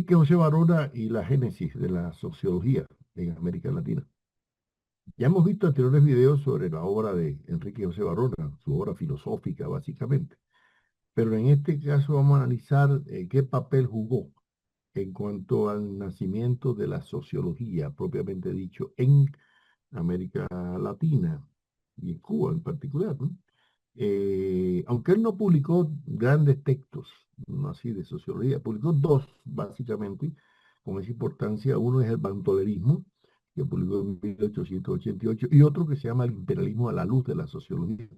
Enrique José Varona y la génesis de la sociología en América Latina. Ya hemos visto anteriores videos sobre la obra de Enrique José Varona, su obra filosófica básicamente, pero en este caso vamos a analizar qué papel jugó en cuanto al nacimiento de la sociología, propiamente dicho, en América Latina y en Cuba en particular, ¿no? Aunque él no publicó grandes textos, no así de sociología, publicó dos, básicamente, con esa importancia. Uno es el Bandolerismo, que publicó en 1888, y otro que se llama El imperialismo a la luz de la sociología,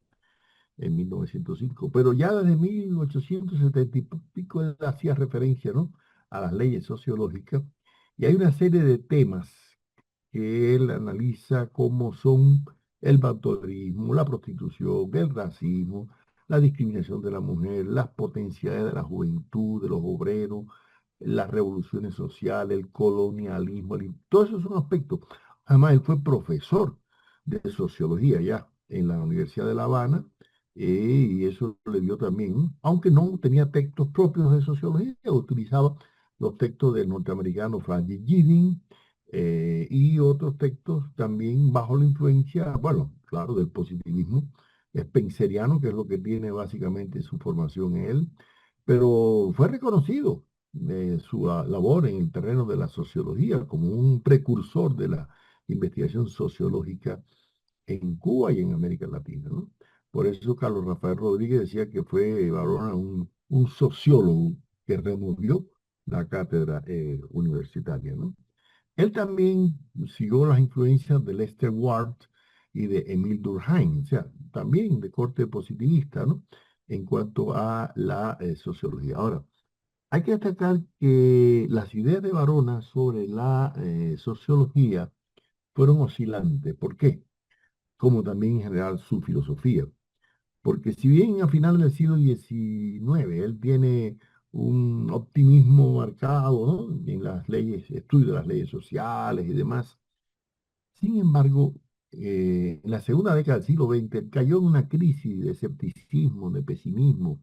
en 1905. Pero ya desde 1870 y pico él hacía referencia, ¿no?, a las leyes sociológicas, y hay una serie de temas que él analiza como son el bautismo, la prostitución, el racismo, la discriminación de la mujer, las potencialidades de la juventud, de los obreros, las revoluciones sociales, el colonialismo, todos esos son aspectos. Además, él fue profesor de sociología ya en la Universidad de La Habana, y eso le dio también, aunque no tenía textos propios de sociología, utilizaba los textos del norteamericano Francis Gidding, y otros textos también bajo la influencia, bueno, claro, del positivismo spenceriano, que es lo que tiene básicamente su formación en él, pero fue reconocido su labor en el terreno de la sociología como un precursor de la investigación sociológica en Cuba y en América Latina, ¿no? Por eso Carlos Rafael Rodríguez decía que fue Varona un sociólogo que removió la cátedra universitaria, ¿no? Él también siguió las influencias de Lester Ward y de Emile Durkheim, o sea, también de corte positivista, ¿no?, en cuanto a la sociología. Ahora, hay que destacar que las ideas de Varona sobre la sociología fueron oscilantes. ¿Por qué? Como también en general su filosofía. Porque si bien a finales del siglo XIX él tiene un optimismo marcado, ¿no?, en las leyes, estudio de las leyes sociales y demás, sin embargo, en la segunda década del siglo XX él cayó en una crisis de escepticismo, de pesimismo,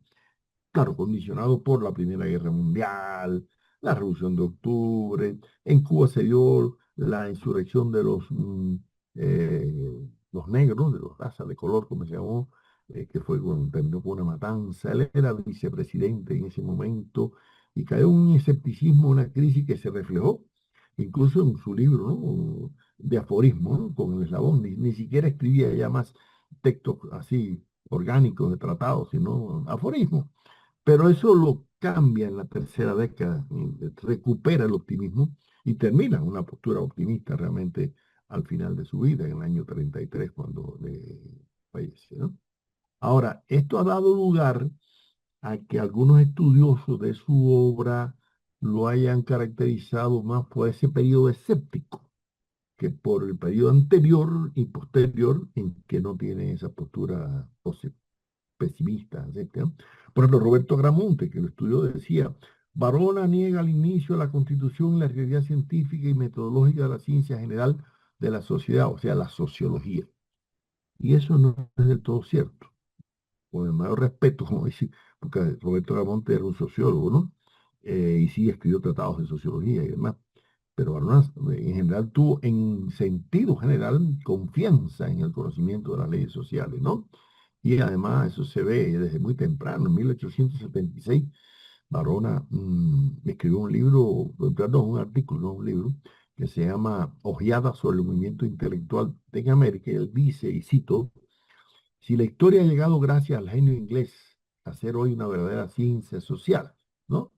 claro, condicionado por la Primera Guerra Mundial, la Revolución de Octubre. En Cuba se dio la insurrección de los negros, de los razas de color, como se llamó, que fue terminó con una matanza. Él era vicepresidente en ese momento y cayó en un escepticismo, una crisis que se reflejó incluso en su libro, ¿no?, de aforismo, ¿no?, con el eslabón. Ni siquiera escribía ya más textos así orgánicos de tratados, sino aforismos. Pero eso lo cambia en la tercera década, recupera el optimismo y termina en una postura optimista realmente al final de su vida, en el año 33, cuando fallece, ¿no? Ahora, esto ha dado lugar a que algunos estudiosos de su obra lo hayan caracterizado más por ese periodo escéptico que por el periodo anterior y posterior, en que no tiene esa postura pesimistas, etcétera. Por ejemplo, Roberto Gramonte, que lo estudió, decía: Varona niega al inicio la constitución y la realidad científica y metodológica de la ciencia general de la sociedad, o sea, la sociología. Y eso no es del todo cierto. Con el mayor respeto, como dice, porque Roberto Gramonte era un sociólogo, ¿no? Y sí escribió tratados de sociología y demás. Pero Varona en general tuvo, en sentido general, confianza en el conocimiento de las leyes sociales, ¿no? Y además eso se ve desde muy temprano. En 1876, Varona escribió un libro, perdón, un artículo, no un libro, que se llama Ojeada sobre el movimiento intelectual en América. Y él dice, y cito: si la historia ha llegado gracias al genio inglés a ser hoy una verdadera ciencia social, ¿no?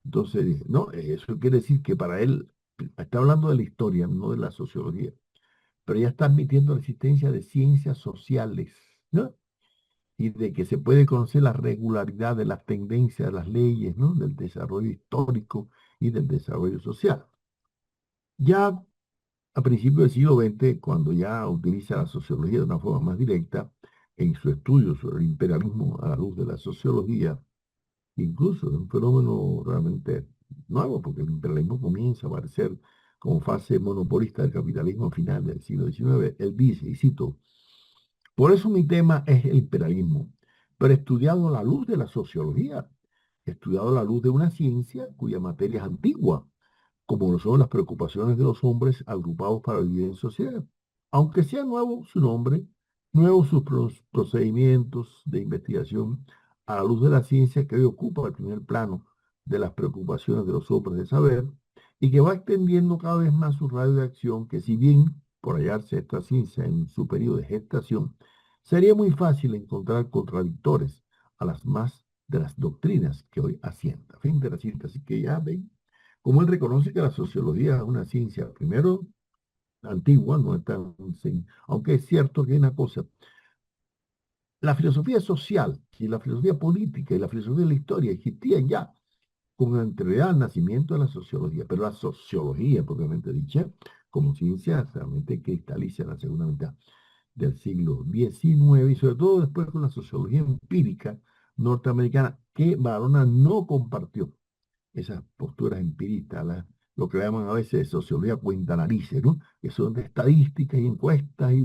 Entonces, dije, no, eso quiere decir que para él, está hablando de la historia, no de la sociología, pero ya está admitiendo la existencia de ciencias sociales, ¿no?, y de que se puede conocer la regularidad de las tendencias de las leyes, ¿no?, del desarrollo histórico y del desarrollo social. Ya a principios del siglo XX, cuando ya utiliza la sociología de una forma más directa, en su estudio sobre el imperialismo a la luz de la sociología, incluso es un fenómeno realmente nuevo, porque el imperialismo comienza a aparecer como fase monopolista del capitalismo a final del siglo XIX. Él dice, y cito: por eso mi tema es el imperialismo, pero estudiado a la luz de la sociología. estudiado a la luz de una ciencia cuya materia es antigua, como lo son las preocupaciones de los hombres agrupados para vivir en sociedad. Aunque sea nuevo su nombre, nuevos sus procedimientos de investigación, a la luz de la ciencia que hoy ocupa el primer plano de las preocupaciones de los hombres de saber, y que va extendiendo cada vez más su radio de acción, que si bien por hallarse esta ciencia en su periodo de gestación, sería muy fácil encontrar contradictores a las más de las doctrinas que hoy asienta. Fin de la cita. Así que ya ven como él reconoce que la sociología es una ciencia, primero, antigua, no es tan, aunque es cierto que hay una cosa, la filosofía social y la filosofía política y la filosofía de la historia existían ya con anterioridad al nacimiento de la sociología, pero la sociología, propiamente dicha, como ciencia, realmente cristaliza en la segunda mitad del siglo XIX y sobre todo después con la sociología empírica norteamericana, que Varona no compartió esas posturas empiristas, lo que llaman a veces sociología cuenta narices, ¿no? Que son de estadísticas y encuestas y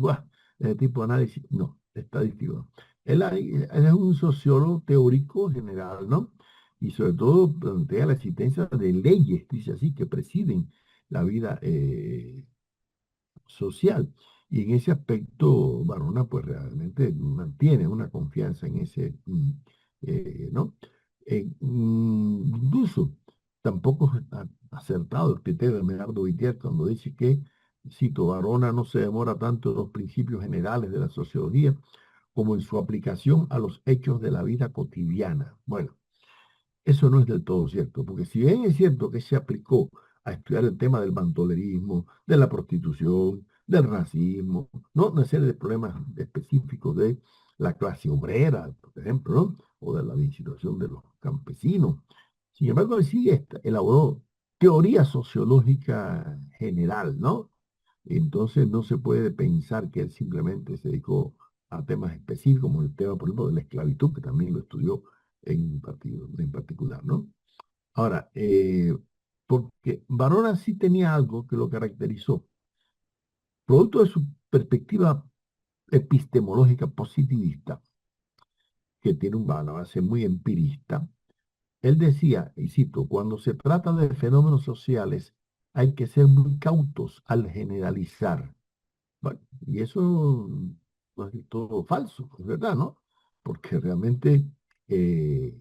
ese tipo de análisis. No, estadístico no. Él es un sociólogo teórico general, ¿no? Y sobre todo plantea la existencia de leyes, dice así, que presiden la vida social. Y en ese aspecto, Barona, pues realmente mantiene una confianza en ese, ¿no? Incluso tampoco ha acertado el criterio de Medardo Vitier cuando dice que, cito, Barona no se demora tanto en los principios generales de la sociología como en su aplicación a los hechos de la vida cotidiana. Bueno, eso no es del todo cierto, porque si bien es cierto que se aplicó a estudiar el tema del bandolerismo, de la prostitución, del racismo, ¿no? Una serie de problemas específicos de la clase obrera, por ejemplo, ¿no? O de la situación de los campesinos. Sin embargo, él sí elaboró teoría sociológica general, ¿no? Entonces no se puede pensar que él simplemente se dedicó a temas específicos, como el tema, por ejemplo, de la esclavitud, que también lo estudió en particular, ¿no? Ahora, porque Varona sí tenía algo que lo caracterizó, producto de su perspectiva epistemológica positivista, que tiene una base muy empirista. Él decía, y cito, cuando se trata de fenómenos sociales, hay que ser muy cautos al generalizar. Bueno, y eso no es del todo falso, es verdad, ¿no? Porque realmente eh,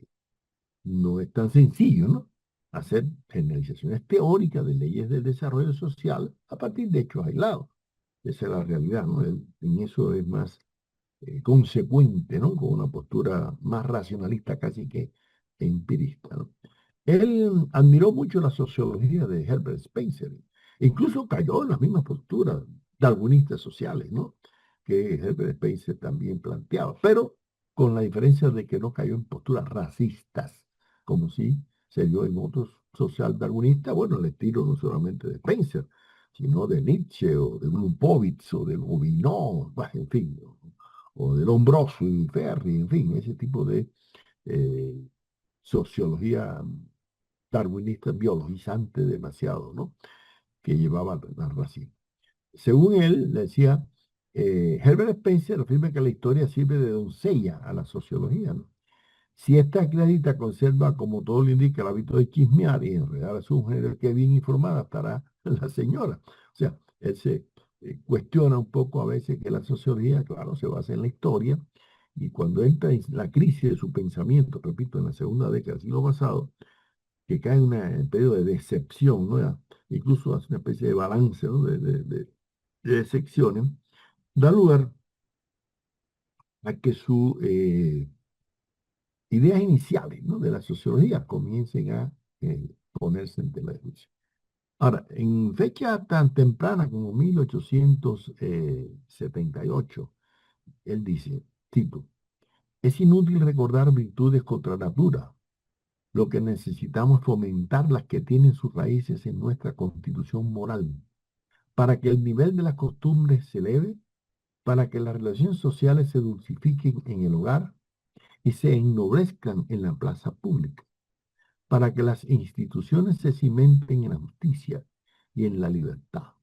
no es tan sencillo, ¿no? Hacer generalizaciones teóricas de leyes del desarrollo social a partir de hechos aislados. Esa es la realidad, ¿no? En eso es más consecuente, ¿no? Con una postura más racionalista casi que empirista, ¿no? Él admiró mucho la sociología de Herbert Spencer, e incluso cayó en las mismas posturas darwinistas sociales, ¿no? Que Herbert Spencer también planteaba, pero con la diferencia de que no cayó en posturas racistas, como si se dio en otros social darwinistas, bueno, el estilo no solamente de Spencer, sino de Nietzsche o de Lupovitz o de Gobineau, bah, en fin, o de Lombroso y Ferri, en fin, ese tipo de eh, sociología darwinista, biologizante demasiado, ¿no? Que llevaba al racismo. Según él, decía, Herbert Spencer afirma que la historia sirve de doncella a la sociología, ¿no? Si esta clarita conserva, como todo lo indica, el hábito de chismear y enredar a su mujer, que bien informada estará la señora. O sea, él se cuestiona un poco a veces que la sociología, claro, se basa en la historia, y cuando entra en la crisis de su pensamiento, repito, en la segunda década del siglo pasado, que cae en un periodo de decepción, ¿no? Incluso hace una especie de balance, ¿no? De decepciones, da lugar a que sus ideas iniciales, ¿no? De la sociología comiencen a ponerse en tela de juicio. Ahora, en fecha tan temprana como 1878, él dice, Tito, es inútil recordar virtudes contra natura. Lo que necesitamos es fomentar las que tienen sus raíces en nuestra constitución moral, para que el nivel de las costumbres se eleve, para que las relaciones sociales se dulcifiquen en el hogar y se ennoblezcan en la plaza pública, para que las instituciones se cimenten en la justicia y en la libertad,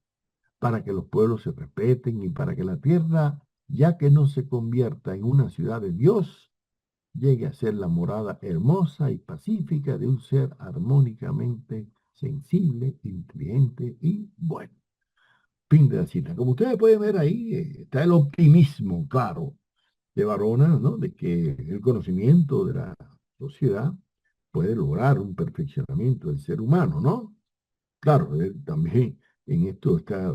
para que los pueblos se respeten y para que la tierra, ya que no se convierta en una ciudad de Dios, llegue a ser la morada hermosa y pacífica de un ser armónicamente sensible, inteligente y bueno. Fin de la cita. Como ustedes pueden ver ahí, está el optimismo, claro, de Varona, ¿no? De que el conocimiento de la sociedad puede lograr un perfeccionamiento del ser humano, ¿no? Claro, él también en esto está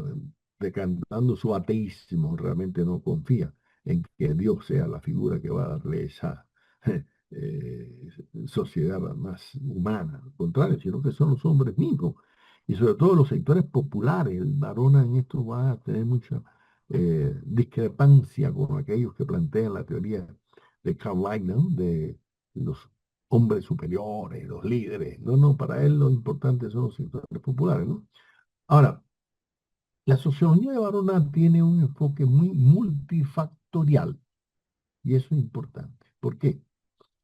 decantando su ateísmo, realmente no confía en que Dios sea la figura que va a darle esa eh, sociedad más humana, al contrario, sino que son los hombres mismos, y sobre todo los sectores populares. El Barona en esto va a tener mucha discrepancia con aquellos que plantean la teoría de Carl Leibniz, de los hombres superiores, los líderes. No, no, para él lo importante son los sectores populares, ¿no? Ahora, la sociología de Barona tiene un enfoque muy multifactorial y eso es importante. ¿Por qué?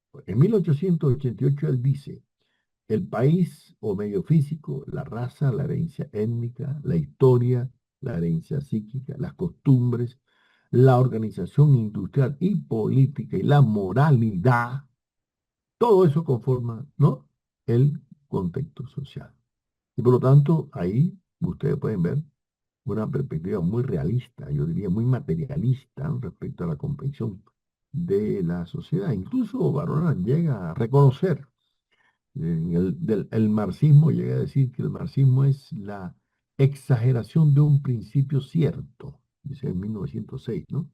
Porque en 1888 él dice, el país o medio físico, la raza, la herencia étnica, la historia, la herencia psíquica, las costumbres, la organización industrial y política y la moralidad, todo eso conforma, ¿no? El contexto social. Y por lo tanto, ahí ustedes pueden ver una perspectiva muy realista, yo diría muy materialista, ¿no? Respecto a la comprensión de la sociedad. Incluso Barona llega a reconocer, el marxismo llega a decir que el marxismo es la exageración de un principio cierto, dice en 1906, ¿no?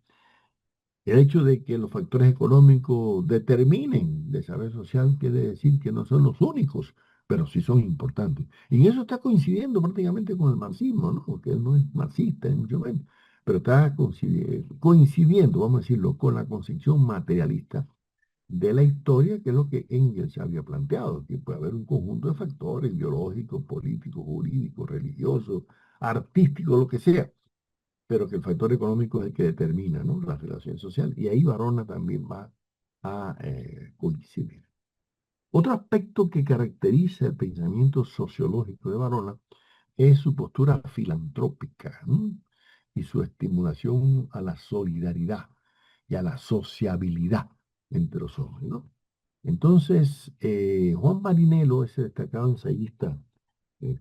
El hecho de que los factores económicos determinen el desarrollo social quiere decir que no son los únicos, pero sí son importantes. Y en eso está coincidiendo prácticamente con el marxismo, ¿no? Porque él no es marxista, ni mucho menos, pero está coincidiendo, vamos a decirlo, con la concepción materialista de la historia, que es lo que Engels había planteado, que puede haber un conjunto de factores biológicos, políticos, jurídicos, religiosos, artísticos, lo que sea, pero que el factor económico es el que determina, ¿no? La relación social. Y ahí Varona también va a coincidir. Otro aspecto que caracteriza el pensamiento sociológico de Varona es su postura filantrópica, ¿no? Y su estimulación a la solidaridad y a la sociabilidad entre los hombres, ¿no? Entonces, Juan Marinello, ese destacado ensayista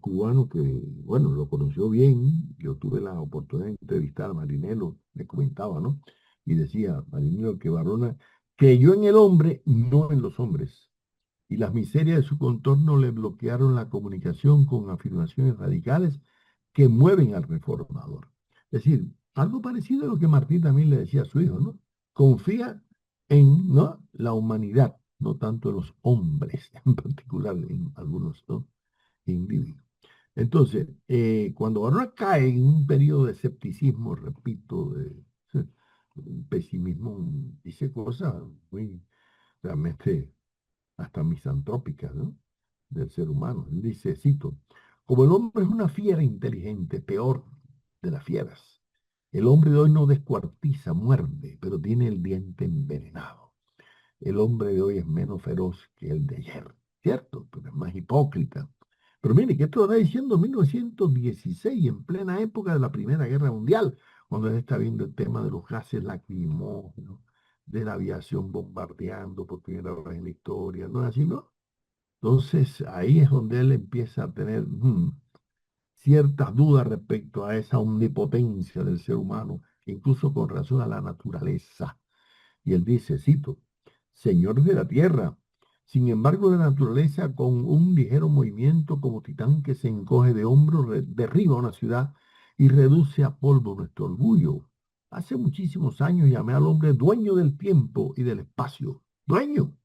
cubano que, bueno, lo conoció bien. Yo tuve la oportunidad de entrevistar a Marinello, me comentaba, ¿no? Y decía Marinello que Barona creyó en el hombre, no en los hombres. Y las miserias de su contorno le bloquearon la comunicación con afirmaciones radicales que mueven al reformador. Es decir, algo parecido a lo que Martín también le decía a su hijo, ¿no? Confía en, ¿no?, la humanidad, no tanto en los hombres, en particular en algunos, ¿no?, individuos. Entonces, cuando Barona cae en un periodo de escepticismo, repito, de pesimismo, dice cosas muy realmente hasta misantrópicas, ¿no?, del ser humano. Él dice, cito, como el hombre es una fiera inteligente, peor de las fieras, el hombre de hoy no descuartiza, muerde, pero tiene el diente envenenado. El hombre de hoy es menos feroz que el de ayer, ¿cierto? Pero es más hipócrita. Pero mire, que esto lo está diciendo en 1916, en plena época de la Primera Guerra Mundial, cuando él está viendo el tema de los gases lacrimógenos, de la aviación bombardeando por primera vez en la historia, ¿no es así, no? Entonces, ahí es donde él empieza a tener ciertas dudas respecto a esa omnipotencia del ser humano, incluso con razón a la naturaleza. Y él dice, cito, Señor de la tierra, sin embargo la naturaleza con un ligero movimiento como titán que se encoge de hombros derriba una ciudad y reduce a polvo nuestro orgullo. Hace muchísimos años llamé al hombre dueño del tiempo y del espacio. Dueño,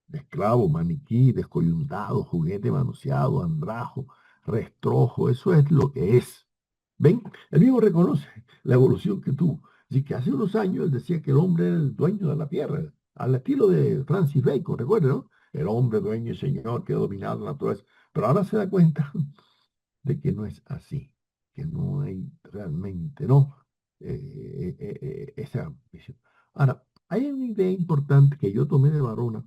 de esclavo, maniquí, descoyuntado, juguete manoseado, andrajo, restrojo, eso es lo que es. ¿Ven? Él mismo reconoce la evolución que tuvo. Así que hace unos años él decía que el hombre era el dueño de la tierra, al estilo de Francis Bacon, recuerden, ¿no? El hombre dueño y señor que domina la naturaleza. Pero ahora se da cuenta de que no es así, que no hay realmente, ¿no? Esa visión. Ahora, hay una idea importante que yo tomé de Varona,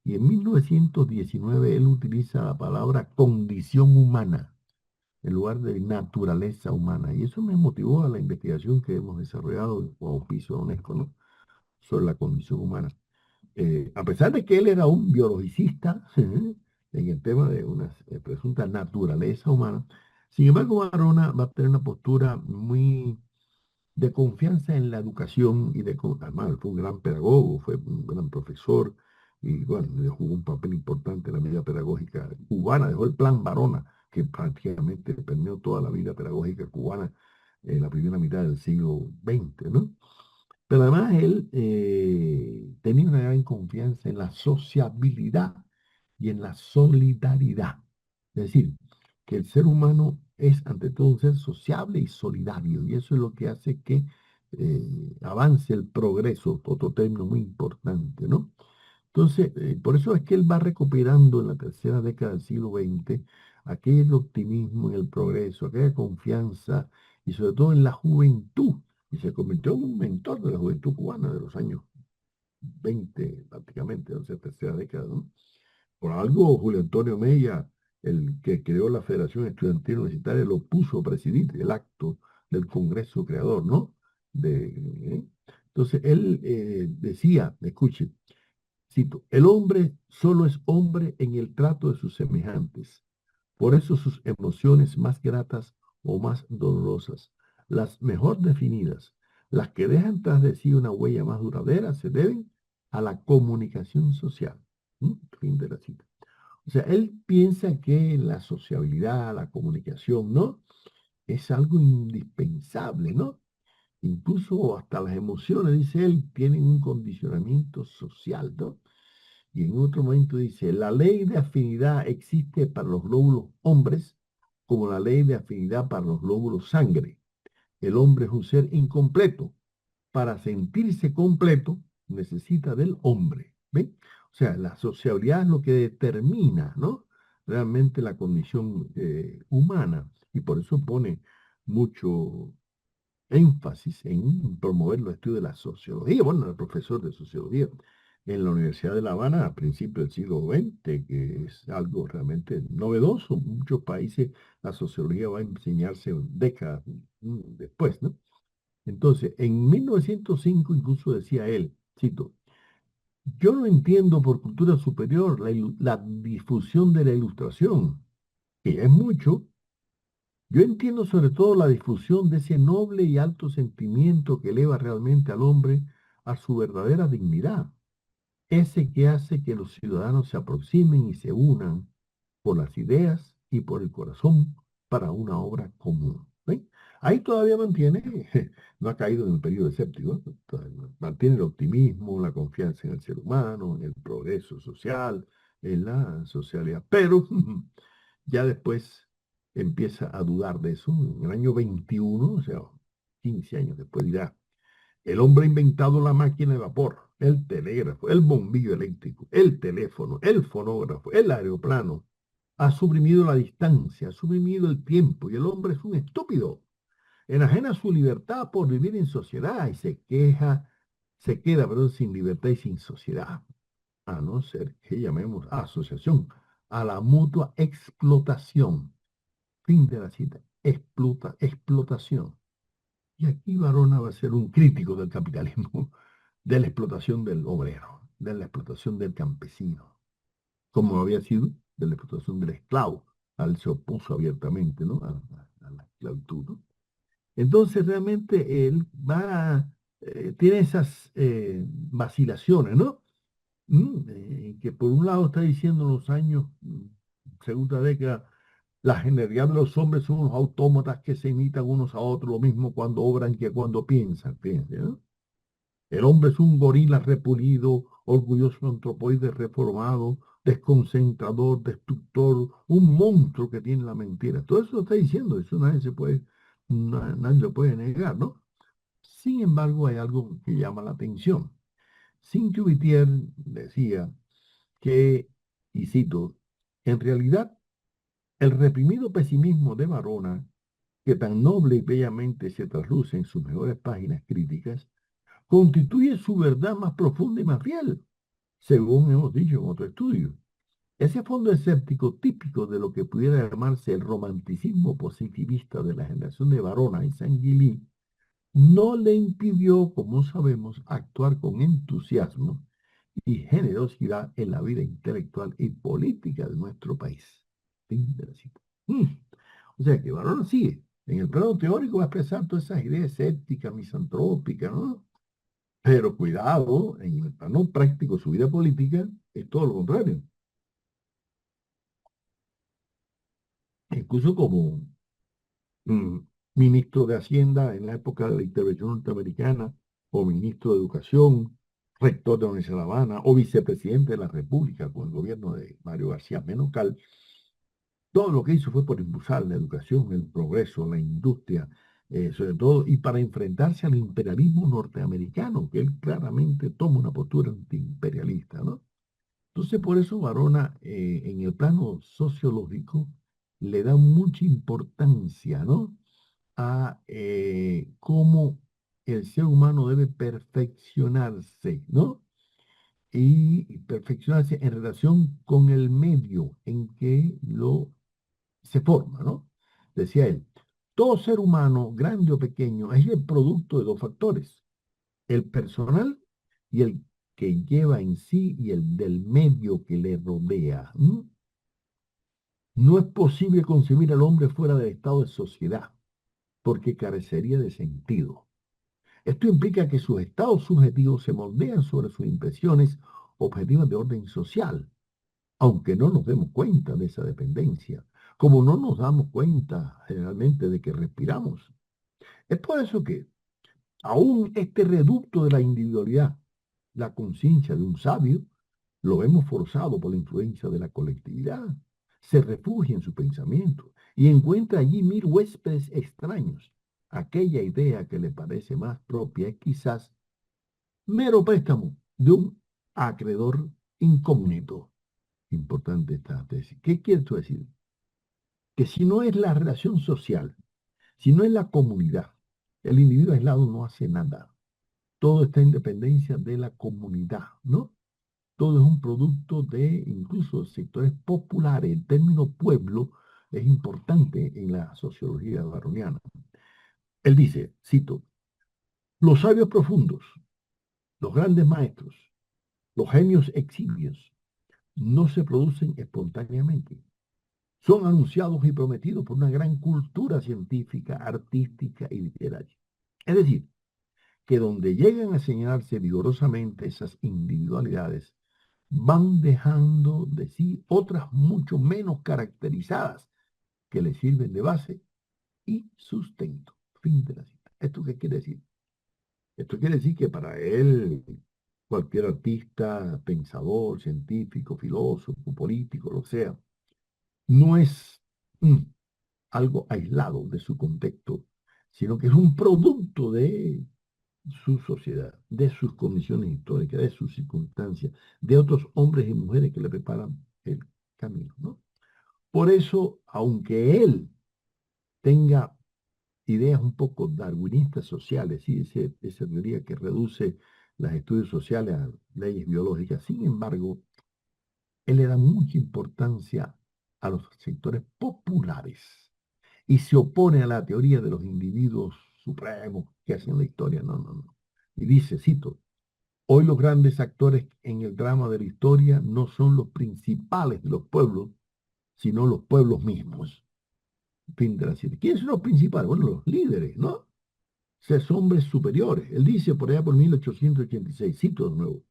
y en 1919 él utiliza la palabra condición humana en lugar de naturaleza humana. Y eso me motivó a la investigación que hemos desarrollado como piso de UNESCO, ¿no?, sobre la condición humana. A pesar de que él era un biologicista en el tema de una presunta naturaleza humana, sin embargo, Varona va a tener una postura muy de confianza en la educación además fue un gran pedagogo, fue un gran profesor y bueno, le jugó un papel importante en la vida pedagógica cubana, dejó el plan Varona, que prácticamente permeó toda la vida pedagógica cubana en la primera mitad del siglo XX, ¿no? Pero además él tenía una gran confianza en la sociabilidad y en la solidaridad. Es decir, que el ser humano es ante todo un ser sociable y solidario, y eso es lo que hace que avance el progreso, otro término muy importante, ¿no? Entonces, por eso es que él va recuperando en la tercera década del siglo XX aquel optimismo en el progreso, aquella confianza y sobre todo en la juventud, y se convirtió en un mentor de la juventud cubana de los años 20 prácticamente, o sea, tercera década, ¿no? Por algo, Julio Antonio Mella, el que creó la Federación Estudiantil Universitaria, lo puso a presidir el acto del Congreso Creador, ¿no? ¿Eh? Entonces, él decía, escuche, cito, el hombre solo es hombre en el trato de sus semejantes. Por eso sus emociones más gratas o más dolorosas, las mejor definidas, las que dejan tras de sí una huella más duradera, se deben a la comunicación social. ¿Mm? Fin de la cita. O sea, él piensa que la sociabilidad, la comunicación, ¿no? Es algo indispensable, ¿no? Incluso hasta las emociones, dice él, tienen un condicionamiento social, ¿no? Y en otro momento dice, la ley de afinidad existe para los glóbulos hombres como la ley de afinidad para los glóbulos sangre. El hombre es un ser incompleto. Para sentirse completo necesita del hombre. ¿Ven? O sea, la sociabilidad es lo que determina, ¿no? Realmente la condición humana. Y por eso pone mucho énfasis en promover los estudios de la sociología. Bueno, el profesor de sociología en la Universidad de La Habana a principios del siglo XX, que es algo realmente novedoso. En muchos países la sociología va a enseñarse décadas después, ¿no? Entonces, en 1905 incluso decía él, cito, yo no entiendo por cultura superior la difusión de la ilustración, que es mucho. Yo entiendo sobre todo la difusión de ese noble y alto sentimiento que eleva realmente al hombre a su verdadera dignidad, ese que hace que los ciudadanos se aproximen y se unan por las ideas y por el corazón para una obra común. ¿Ven? Ahí todavía mantiene, no ha caído en el periodo escéptico, ¿no? Mantiene el optimismo, la confianza en el ser humano, en el progreso social, en la socialidad, pero ya después empieza a dudar de eso. En el año 21, o sea, 15 años después dirá, el hombre ha inventado la máquina de vapor, el telégrafo, el bombillo eléctrico, el teléfono, el fonógrafo, el aeroplano. Ha suprimido la distancia, ha suprimido el tiempo y el hombre es un estúpido. Enajena su libertad por vivir en sociedad y se queda, perdón, sin libertad y sin sociedad, a no ser que llamemos a asociación, a la mutua explotación. Fin de la cita. Explotación. Y aquí Varona va a ser un crítico del capitalismo, de la explotación del obrero, de la explotación del campesino, como había sido de la explotación del esclavo. Al se opuso abiertamente, ¿no? A la esclavitud, ¿no? Entonces realmente él tiene esas vacilaciones, ¿no? Que por un lado está diciendo en los años, segunda década, la generalidad de los hombres son unos autómatas que se imitan unos a otros, lo mismo cuando obran que cuando piensan, fíjense, ¿no? El hombre es un gorila repulido, orgulloso antropoide reformado, desconcentrador, destructor, un monstruo que tiene la mentira. Todo eso lo está diciendo, eso nadie lo puede negar, ¿no? Sin embargo, hay algo que llama la atención. Saint-Exupéry decía que, y cito, en realidad el reprimido pesimismo de Varona, que tan noble y bellamente se trasluce en sus mejores páginas críticas, constituye su verdad más profunda y más fiel, según hemos dicho en otro estudio. Ese fondo escéptico típico de lo que pudiera llamarse el romanticismo positivista de la generación de Varona y Saint-Gilly no le impidió, como sabemos, actuar con entusiasmo y generosidad en la vida intelectual y política de nuestro país. Fin de la cita. O sea que Barona sigue. En el plano teórico va a expresar todas esas ideas escépticas, misantrópicas, ¿no? Pero cuidado, en el plano práctico, su vida política es todo lo contrario. Incluso como mm, ministro de Hacienda en la época de la intervención norteamericana, o ministro de Educación, rector de la Universidad de La Habana, o vicepresidente de la República con el gobierno de Mario García Menocal, todo lo que hizo fue por impulsar la educación, el progreso, la industria, sobre todo, y para enfrentarse al imperialismo norteamericano, que él claramente toma una postura antiimperialista, ¿no? Entonces, por eso Varona, en el plano sociológico, le da mucha importancia, ¿no? A cómo el ser humano debe perfeccionarse, ¿no? Y perfeccionarse en relación con el medio en que se forma, ¿no? Decía él, todo ser humano, grande o pequeño, es el producto de dos factores, el personal y el que lleva en sí y el del medio que le rodea. No es posible concebir al hombre fuera del estado de sociedad, porque carecería de sentido. Esto implica que sus estados subjetivos se moldean sobre sus impresiones objetivas de orden social, aunque no nos demos cuenta de esa dependencia, como no nos damos cuenta generalmente de que respiramos. Es por eso que aún este reducto de la individualidad, la conciencia de un sabio, lo hemos forzado por la influencia de la colectividad. Se refugia en su pensamiento y encuentra allí mil huéspedes extraños. Aquella idea que le parece más propia es quizás mero préstamo de un acreedor incógnito. Importante esta tesis. ¿Qué quiere esto decir? Que si no es la relación social, si no es la comunidad, el individuo aislado no hace nada. Todo está en dependencia de la comunidad, ¿no? Todo es un producto de incluso sectores populares. El término pueblo es importante en la sociología baroniana. Él dice, cito, los sabios profundos, los grandes maestros, los genios eximios, no se producen espontáneamente. Son anunciados y prometidos por una gran cultura científica, artística y literaria. Es decir, que donde llegan a señalarse vigorosamente esas individualidades, van dejando de sí otras mucho menos caracterizadas que les sirven de base y sustento. Fin de la cita. ¿Esto qué quiere decir? Esto quiere decir que para él, cualquier artista, pensador, científico, filósofo, político, lo sea, no es algo aislado de su contexto, sino que es un producto de su sociedad, de sus condiciones históricas, de sus circunstancias, de otros hombres y mujeres que le preparan el camino, ¿no? Por eso, aunque él tenga ideas un poco darwinistas sociales, ¿sí? Esa teoría que reduce los estudios sociales a leyes biológicas, sin embargo, él le da mucha importancia a los sectores populares y se opone a la teoría de los individuos supremos que hacen la historia. No, no, no. Y dice, cito, hoy los grandes actores en el drama de la historia no son los principales de los pueblos, sino los pueblos mismos. Fin de la cita. ¿Quiénes son los principales? Bueno, los líderes, ¿no? Ser hombres superiores. Él dice por allá por 1886, cito de nuevo,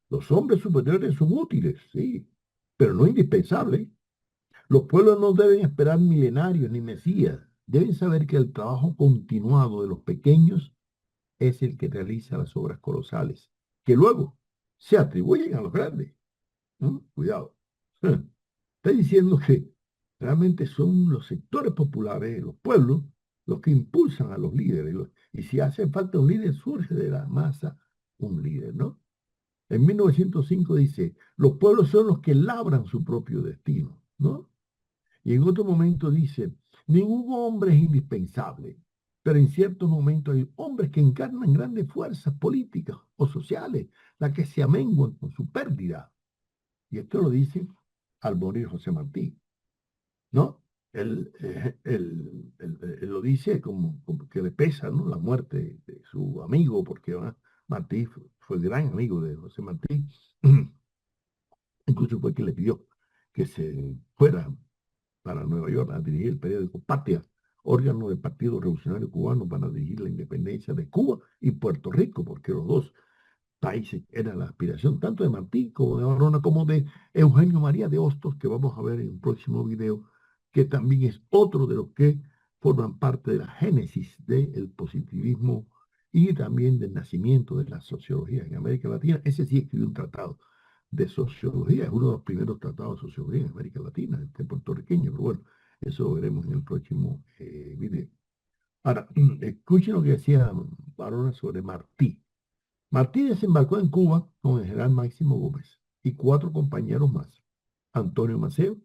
los hombres superiores son útiles, sí, pero no indispensables. Los pueblos no deben esperar milenarios ni mesías. Deben saber que el trabajo continuado de los pequeños es el que realiza las obras colosales, que luego se atribuyen a los grandes. Cuidado. Está diciendo que realmente son los sectores populares, los pueblos, los que impulsan a los líderes. Y si hace falta un líder, surge de la masa un líder, ¿no? En 1905 dice, los pueblos son los que labran su propio destino, ¿no? Y en otro momento dice, ningún hombre es indispensable, pero en ciertos momentos hay hombres que encarnan grandes fuerzas políticas o sociales, las que se amenguan con su pérdida. Y esto lo dice al morir José Martí, ¿no? Él lo dice como que le pesa, ¿no? La muerte de su amigo, porque Martí fue gran amigo de José Martí, incluso fue quien le pidió que se fuera para Nueva York a dirigir el periódico Patria, órgano del Partido Revolucionario Cubano para dirigir la independencia de Cuba y Puerto Rico, porque los dos países era la aspiración tanto de Martí como de Barona, como de Eugenio María de Hostos, que vamos a ver en un próximo video, que también es otro de los que forman parte de la génesis del positivismo y también del nacimiento de la sociología en América Latina. Ese sí escribió un tratado de sociología, es uno de los primeros tratados de sociología en América Latina, este puertorriqueño, pero bueno, eso lo veremos en el próximo video. Ahora, escuchen lo que decía Barona sobre Martí. Martí desembarcó en Cuba con el general Máximo Gómez y 4 compañeros más. Antonio Maceo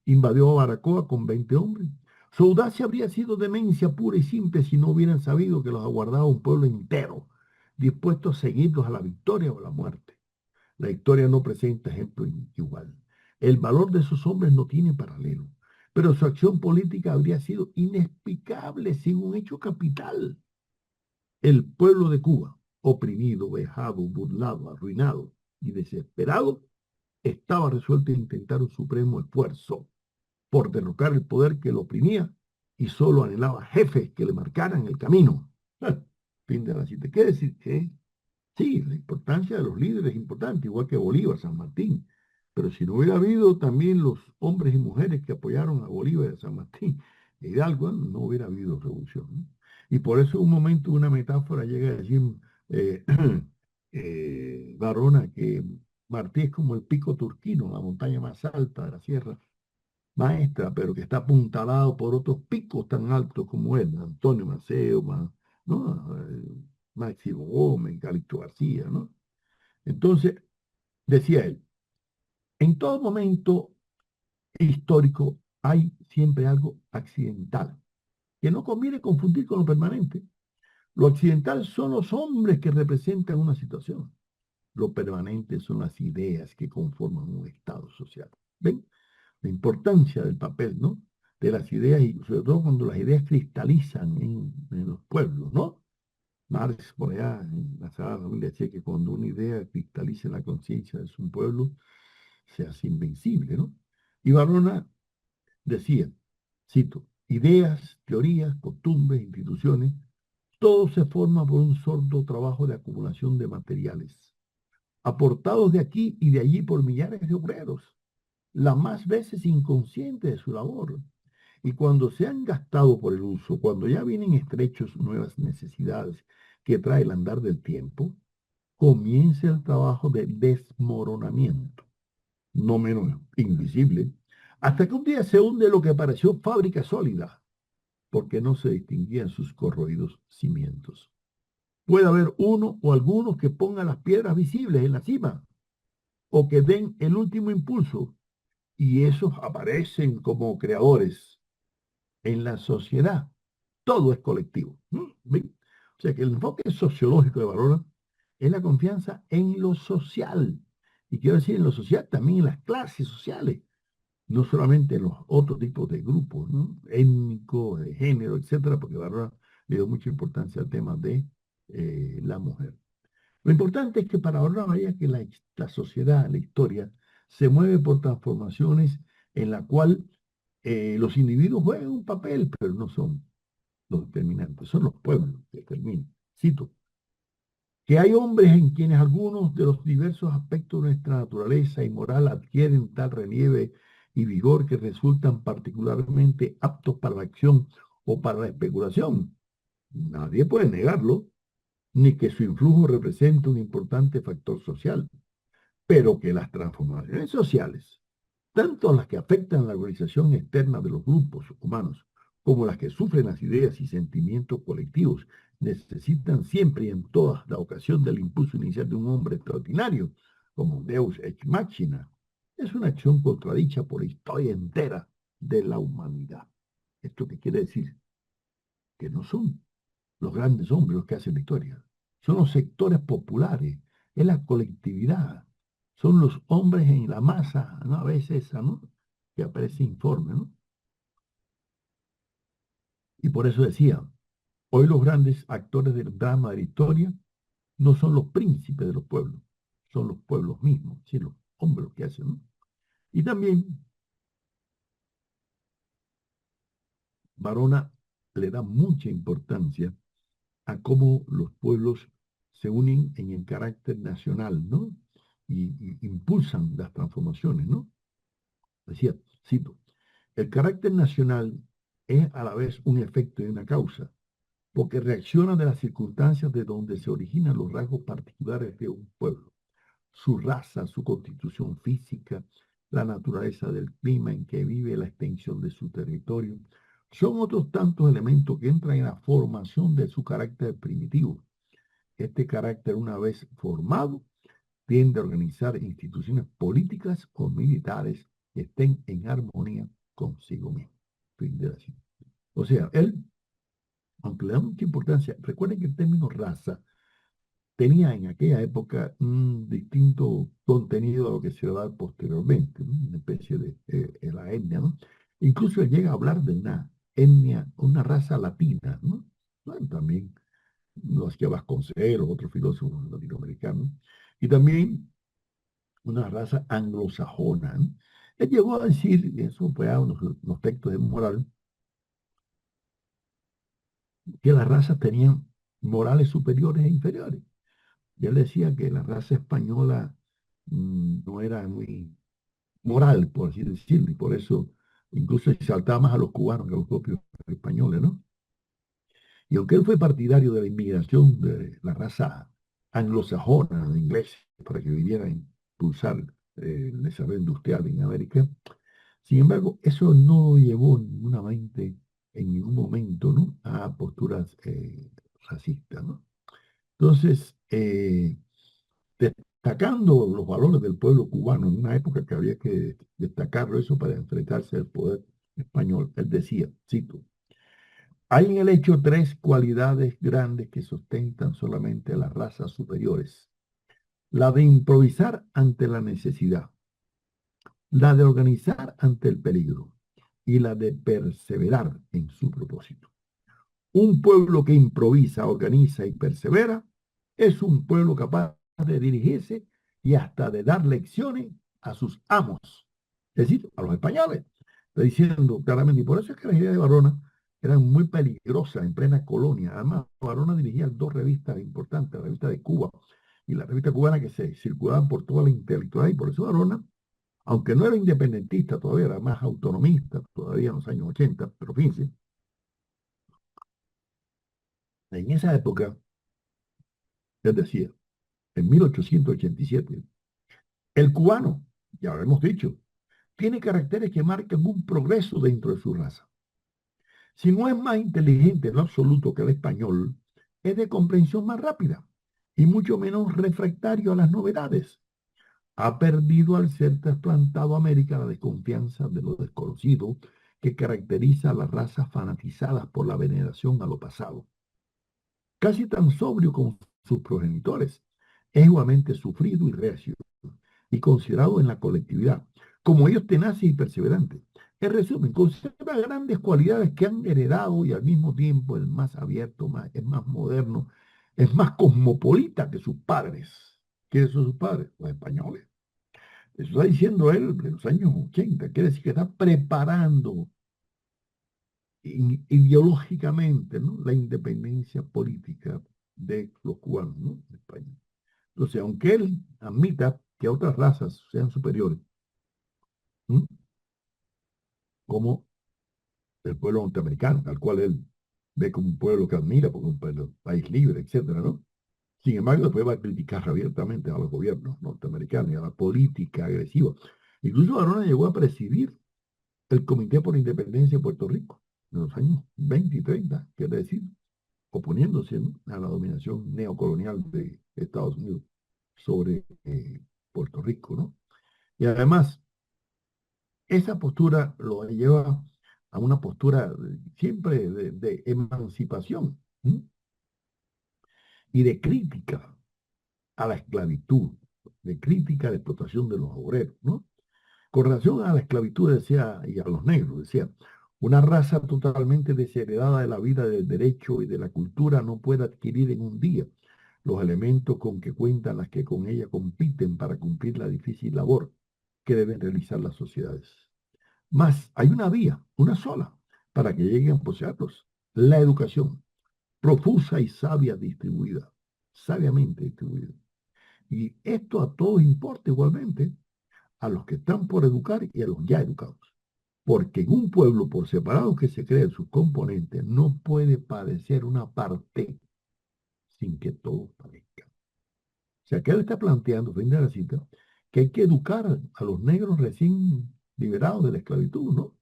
invadió Baracoa con 20 hombres. Su audacia habría sido demencia pura y simple si no hubieran sabido que los aguardaba un pueblo entero, dispuesto a seguirlos a la victoria o a la muerte. La historia no presenta ejemplo igual. El valor de sus hombres no tiene paralelo, pero su acción política habría sido inexplicable sin un hecho capital. El pueblo de Cuba, oprimido, vejado, burlado, arruinado y desesperado, estaba resuelto a intentar un supremo esfuerzo por derrocar el poder que lo oprimía y solo anhelaba jefes que le marcaran el camino. Fin de la cita. ¿Qué decir? ¿Qué? Sí, la importancia de los líderes es importante, igual que Bolívar, San Martín. Pero si no hubiera habido también los hombres y mujeres que apoyaron a Bolívar y a San Martín e Hidalgo, no hubiera habido revolución, ¿no? Y por eso en un momento una metáfora llega a decir eh, Varona que Martí es como el pico turquino, la montaña más alta de la sierra maestra, pero que está apuntalado por otros picos tan altos como él, Antonio Maceo, ¿no? Máximo Gómez, Calixto García, ¿no? Entonces, decía él, en todo momento histórico hay siempre algo accidental, que no conviene confundir con lo permanente. Lo accidental son los hombres que representan una situación. Lo permanente son las ideas que conforman un estado social. ¿Ven? La importancia del papel, ¿no? De las ideas y sobre todo cuando las ideas cristalizan en los pueblos, ¿no? Marx, por allá en la Sagrada Familia, decía que cuando una idea cristaliza en la conciencia de su pueblo, se hace invencible, ¿no? Y Barona decía, cito, ideas, teorías, costumbres, instituciones, todo se forma por un sordo trabajo de acumulación de materiales, aportados de aquí y de allí por millares de obreros, las más veces inconscientes de su labor. Y cuando se han gastado por el uso, cuando ya vienen estrechos nuevas necesidades que trae el andar del tiempo, comienza el trabajo de desmoronamiento, no menos invisible, hasta que un día se hunde lo que pareció fábrica sólida, porque no se distinguían sus corroídos cimientos. Puede haber uno o algunos que pongan las piedras visibles en la cima, o que den el último impulso, y esos aparecen como creadores. En la sociedad todo es colectivo. ¿Ven? O sea que el enfoque sociológico de Barona es la confianza en lo social. Y quiero decir en lo social también en las clases sociales, no solamente en los otros tipos de grupos, ¿no? Étnicos, de género, etcétera, porque Barona le dio mucha importancia al tema de la mujer. Lo importante es que para Barona vaya que la sociedad, la historia, se mueve por transformaciones en la cual los individuos juegan un papel, pero no son los determinantes, son los pueblos que determinan. Cito, que hay hombres en quienes algunos de los diversos aspectos de nuestra naturaleza y moral adquieren tal relieve y vigor que resultan particularmente aptos para la acción o para la especulación. Nadie puede negarlo, ni que su influjo represente un importante factor social, pero que las transformaciones sociales, tanto las que afectan la organización externa de los grupos humanos como las que sufren las ideas y sentimientos colectivos, necesitan siempre y en toda la ocasión del impulso inicial de un hombre extraordinario, como Deus ex machina. Es una acción contradicha por la historia entera de la humanidad. ¿Esto qué quiere decir? Que no son los grandes hombres los que hacen la historia, son los sectores populares, es la colectividad, son los hombres en la masa, ¿no? A veces esa, ¿no? Que aparece informe, ¿no? Y por eso decía, hoy los grandes actores del drama de la historia no son los príncipes de los pueblos, son los pueblos mismos, sí, los hombres los que hacen, ¿no? Y también Varona le da mucha importancia a cómo los pueblos se unen en el carácter nacional, ¿no? Y impulsan las transformaciones, ¿no? Decía, cito, el carácter nacional es a la vez un efecto y una causa, porque reacciona de las circunstancias de donde se originan los rasgos particulares de un pueblo, su raza, su constitución física, la naturaleza del clima en que vive, la extensión de su territorio. Son otros tantos elementos que entran en la formación de su carácter primitivo. Este carácter, una vez formado, tiende a organizar instituciones políticas o militares que estén en armonía consigo mismo. Fin de la cita. O sea, él, aunque le da mucha importancia, recuerden que el término raza tenía en aquella época un distinto contenido a lo que se va a dar posteriormente, ¿no? Una especie de la etnia, ¿no? Incluso él llega a hablar de una etnia, una raza latina, ¿no? Bueno, también lo hacía Vasconcelos, otros filósofos latinoamericanos, y también una raza anglosajona, ¿no? Él llegó a decir, y eso fue a unos textos de moral, que las razas tenían morales superiores e inferiores. Y él decía que la raza española no era muy moral, por así decirlo, y por eso incluso exaltaba más a los cubanos que a los propios españoles, ¿no? Y aunque él fue partidario de la inmigración de la raza anglosajona de ingleses para que vinieran a impulsar el desarrollo industrial en América, sin embargo, eso no llevó ninguna en ningún momento, ¿no? A posturas racistas, ¿no? Entonces, destacando los valores del pueblo cubano en una época que había que destacarlo eso para enfrentarse al poder español, él decía, cito, hay en el hecho tres cualidades grandes que sustentan solamente a las razas superiores. La de improvisar ante la necesidad, la de organizar ante el peligro y la de perseverar en su propósito. Un pueblo que improvisa, organiza y persevera es un pueblo capaz de dirigirse y hasta de dar lecciones a sus amos, es decir, a los españoles. Está diciendo claramente, y por eso es que las ideas de Varona eran muy peligrosas en plena colonia. Además, Varona dirigía dos revistas importantes, la revista de Cuba y la revista cubana que se circulaban por toda la intelectualidad, y por eso Varona, aunque no era independentista todavía, era más autonomista todavía en los años 80, pero fíjense, en esa época, les decía, en 1887, el cubano, ya lo hemos dicho, tiene caracteres que marcan un progreso dentro de su raza. Si no es más inteligente en lo absoluto que el español, es de comprensión más rápida y mucho menos refractario a las novedades. Ha perdido al ser trasplantado a América la desconfianza de lo desconocido que caracteriza a las razas fanatizadas por la veneración a lo pasado. Casi tan sobrio como sus progenitores, es igualmente sufrido y reacio, y considerado en la colectividad, como ellos tenaces y perseverantes. En resumen, conserva grandes cualidades que han heredado y al mismo tiempo es más abierto, es más moderno, es más cosmopolita que sus padres. ¿Quiénes son sus padres? Los españoles. Eso está diciendo él en los años 80. Quiere decir que está preparando ideológicamente, ¿no?, la independencia política de los cubanos, ¿no?, de España. Entonces, aunque él admita que otras razas sean superiores, ¿m?, como el pueblo norteamericano, al cual él ve como un pueblo que admira, porque es un país libre, etcétera, ¿no? Sin embargo, después va a criticar abiertamente a los gobiernos norteamericanos y a la política agresiva. Incluso Varona llegó a presidir el Comité por la Independencia de Puerto Rico en los años 20 y 30, quiere decir, oponiéndose, ¿no?, a la dominación neocolonial de Estados Unidos sobre Puerto Rico, ¿no? Y además, esa postura lo lleva a una postura siempre de emancipación, ¿sí?, y de crítica a la esclavitud, de crítica a la explotación de los obreros, ¿no? Con relación a la esclavitud, decía, y a los negros, decía, una raza totalmente desheredada de la vida, del derecho y de la cultura no puede adquirir en un día los elementos con que cuentan las que con ella compiten para cumplir la difícil labor que deben realizar las sociedades. Mas hay una vía, una sola, para que lleguen a poseerlos: la educación, profusa y sabia distribuida, sabiamente distribuida. Y esto a todos importa igualmente, a los que están por educar y a los ya educados. Porque en un pueblo, por separado que se creen sus componentes, no puede padecer una parte sin que todos padezcan. O sea, que él está planteando, fin de la cita, que hay que educar a los negros recién liberados de la esclavitud, ¿no?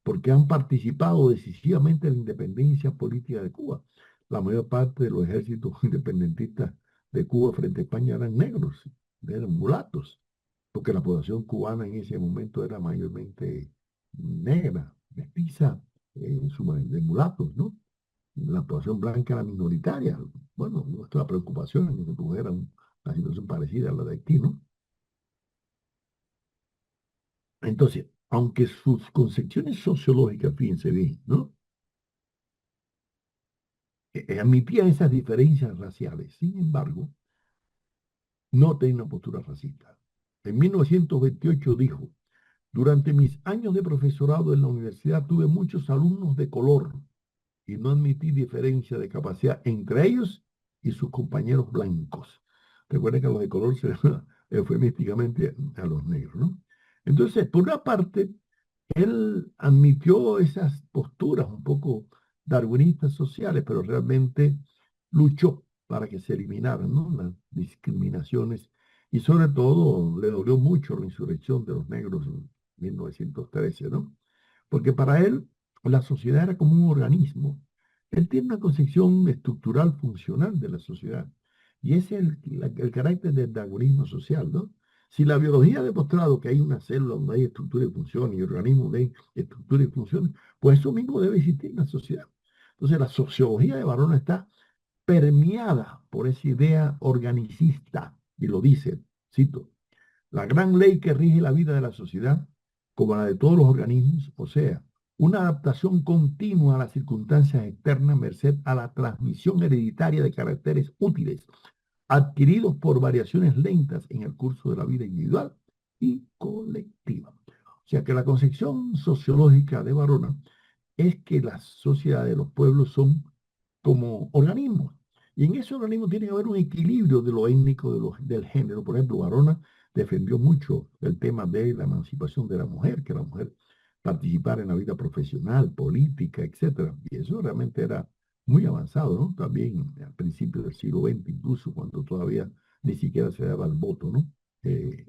Porque han participado decisivamente en la independencia política de Cuba. La mayor parte de los ejércitos independentistas de Cuba frente a España eran negros, eran mulatos, porque la población cubana en ese momento era mayormente negra, mestiza, de mulatos, ¿no? La población blanca era minoritaria. Bueno, nuestra preocupación en que tuviera una situación parecida a la de Haití, ¿no? Entonces, aunque sus concepciones sociológicas, fíjense bien, ¿no? Admitía esas diferencias raciales, sin embargo, no tenía una postura racista. En 1928 dijo: durante mis años de profesorado en la universidad tuve muchos alumnos de color y no admití diferencia de capacidad entre ellos y sus compañeros blancos. Recuerden que a los de color se eufemísticamente a los negros, ¿no? Entonces, por una parte, él admitió esas posturas un poco darwinistas sociales, pero realmente luchó para que se eliminaran, ¿no?, las discriminaciones, y sobre todo le dolió mucho la insurrección de los negros en 1913, ¿no? Porque para él la sociedad era como un organismo. Él tiene una concepción estructural funcional de la sociedad, y ese es el carácter del darwinismo social, ¿no? Si la biología ha demostrado que hay una célula donde hay estructura y función y organismos de estructura y función, pues eso mismo debe existir en la sociedad. Entonces la sociología de Barona está permeada por esa idea organicista, y lo dice, cito: la gran ley que rige la vida de la sociedad, como la de todos los organismos, o sea, una adaptación continua a las circunstancias externas, merced a la transmisión hereditaria de caracteres útiles adquiridos por variaciones lentas en el curso de la vida individual y colectiva. O sea que la concepción sociológica de Barona es que las sociedades, los pueblos son como organismos. Y en ese organismo tiene que haber un equilibrio de lo étnico, del género. Por ejemplo, Barona defendió mucho el tema de la emancipación de la mujer, que la mujer participara en la vida profesional, política, etcétera. Y eso realmente era muy avanzado, ¿no? También al principio del siglo XX, incluso cuando todavía ni siquiera se daba el voto, ¿no?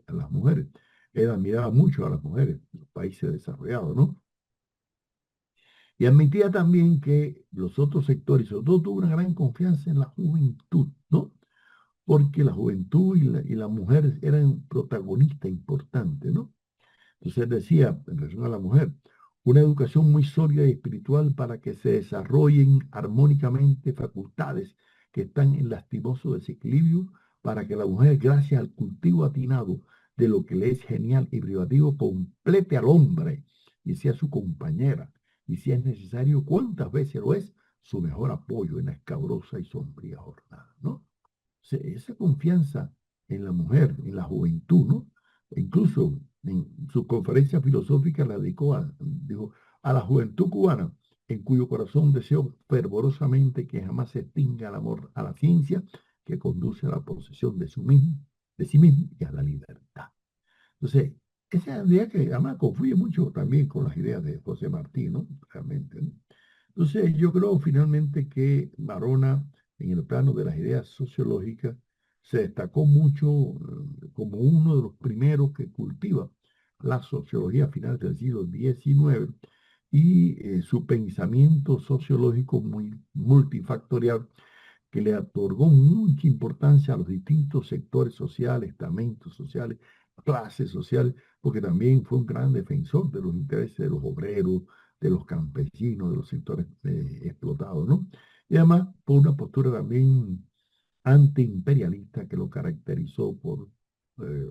A las mujeres. Él admiraba mucho a las mujeres en los países desarrollados, ¿no? Y admitía también que los otros sectores, sobre todo, tuvo una gran confianza en la juventud, ¿no? Porque la juventud y la mujer eran protagonistas importantes, ¿no? Entonces él decía, en relación a la mujer, una educación muy sólida y espiritual para que se desarrollen armónicamente facultades que están en lastimoso desequilibrio, para que la mujer, gracias al cultivo atinado de lo que le es genial y privativo, complete al hombre y sea su compañera, y si es necesario, cuántas veces lo es, su mejor apoyo en la escabrosa y sombría jornada, ¿no? Esa confianza en la mujer, en la juventud, ¿no? E incluso en su conferencia filosófica la dedicó dijo, a la juventud cubana, en cuyo corazón deseo fervorosamente que jamás se extinga el amor a la ciencia que conduce a la posesión de sí mismo y a la libertad. Entonces, esa idea que además confluye mucho también con las ideas de José Martí, ¿no? Realmente, ¿no? Entonces, yo creo finalmente que Barona, en el plano de las ideas sociológicas, se destacó mucho como uno de los primeros que cultiva la sociología a finales del siglo XIX, y su pensamiento sociológico muy multifactorial, que le otorgó mucha importancia a los distintos sectores sociales, estamentos sociales, clases sociales, porque también fue un gran defensor de los intereses de los obreros, de los campesinos, de los sectores explotados, ¿no? Y además por una postura también antiimperialista que lo caracterizó por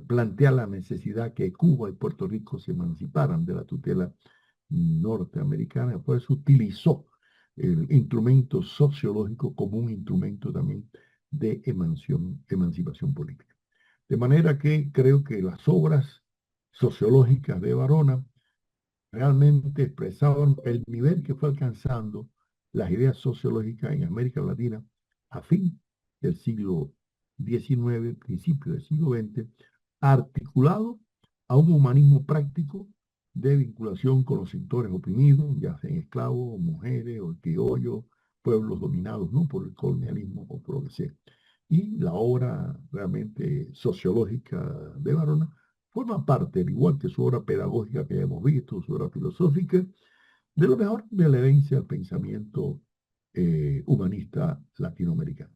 plantear la necesidad que Cuba y Puerto Rico se emanciparan de la tutela norteamericana. Por eso utilizó el instrumento sociológico como un instrumento también de emancipación política. De manera que creo que las obras sociológicas de Varona realmente expresaban el nivel que fue alcanzando las ideas sociológicas en América Latina a fin del siglo XIX, principio del siglo XX, articulado a un humanismo práctico de vinculación con los sectores oprimidos, ya sean esclavos, mujeres o criollos, pueblos dominados, ¿no?, por el colonialismo o por lo que sea. Y la obra realmente sociológica de Varona forma parte, al igual que su obra pedagógica que ya hemos visto, su obra filosófica, de lo mejor de la herencia del pensamiento humanista latinoamericano.